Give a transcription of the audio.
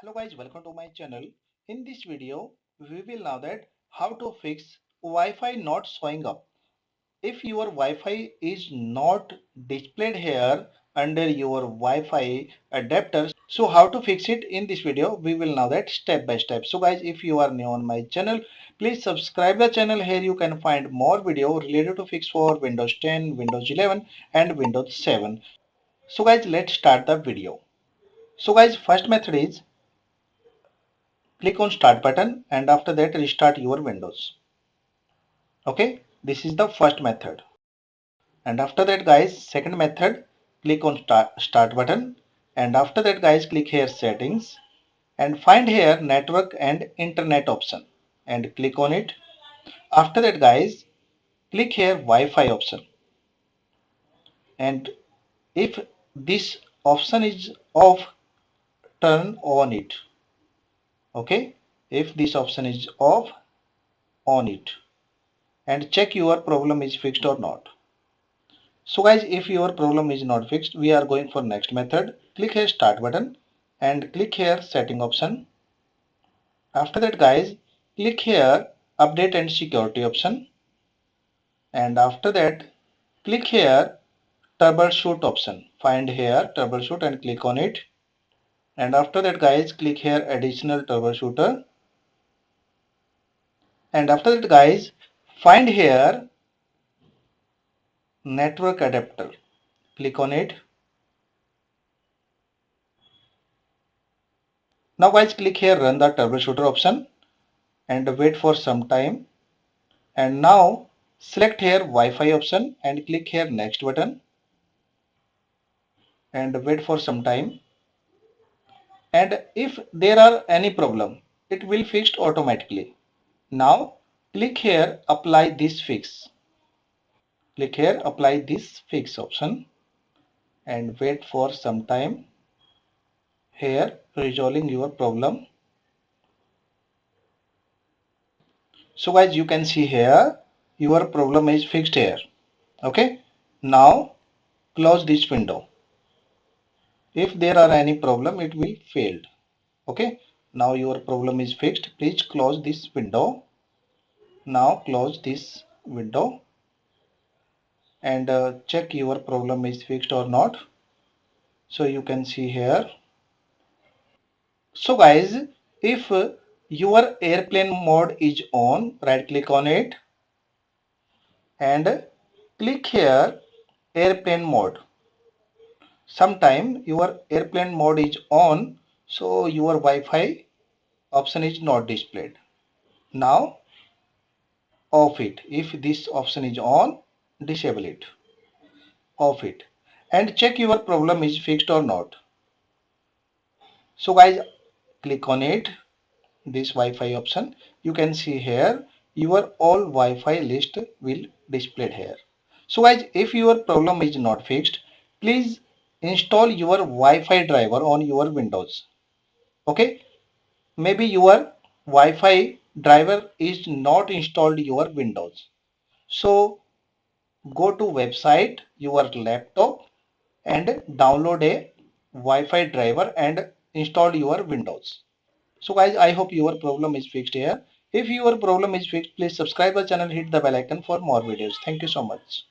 Hello guys, welcome to my channel. In this video, we will know that how to fix Wi-Fi not showing up. If your Wi-Fi is not displayed here under your Wi-Fi adapter, so how to fix it in this video, we will know that step by step. So guys, if you are new on my channel, please subscribe the channel. Here you can find more video related to fix for Windows 10, Windows 11 and Windows 7. So guys, let's start the video. So guys, first method is click on start button and after that restart your Windows. Okay, this is the first method. And after that guys, second method, click on start button and after that guys, click here settings and find here network and internet option and click on it. After that guys, click here Wi-Fi option and if this option is off, turn on it. Okay, if this option is off, on it and check your problem is fixed or not. So guys, if your problem is not fixed, we are going for next method. Click here start button and click here setting option. After that guys, click here update and security option and after that click here troubleshoot option. Find here troubleshoot and click on it and after that guys, click here additional troubleshooter and after that guys, find here network adapter. Click on it. Now guys, click here run the troubleshooter option and wait for some time. And now select here Wi-Fi option and click here next button and wait for some time. And if there are any problem, it will fixed automatically. Now click here apply this fix. Click here apply this fix option and wait for some time. Here resolving your problem. So guys, you can see here your problem is fixed here. Okay, now close this window. If there are any problem, it will failed. Okay, now your problem is fixed. Please close this window. Now close this window and check your problem is fixed or not. So you can see here. So guys, if your airplane mode is on, right click on it and click here airplane mode. Sometime your airplane mode is on, so your Wi-Fi option is not displayed. Now off it. If this option is on, disable it. Off it and check your problem is fixed or not. So guys, click on it, this Wi-Fi option. You can see here your all Wi-Fi list will displayed here. So guys, if your problem is not fixed, please install your Wi-Fi driver on your Windows. Okay, maybe your Wi-Fi driver is not installed your Windows. So go to website your laptop and download a Wi-Fi driver and install your Windows. So guys, I hope your problem is fixed here. If your problem is fixed, please subscribe our channel, hit the bell icon for more videos. Thank you so much.